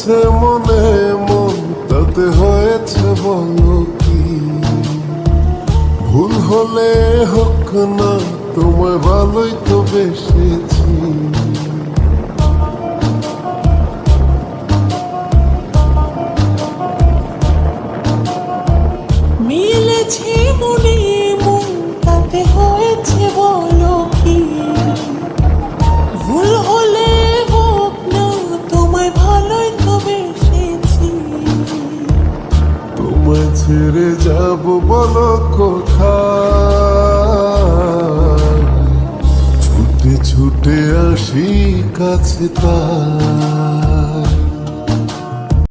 হয়েছে মনে মন তাতে হয়েছে বলো কি? ভুল হলে হোক না, তোমায় ভালোই তো বেসেছি। মিলেছে মনে মন তাতে হয়েছে বলো কি? ভুল হলে হোক না, তোমায় ভালোই তো বেসেছি। তোমায় ছেড়ে যাব বলো কোথায়? ছুটে ছুটে আসি কাছে তাই।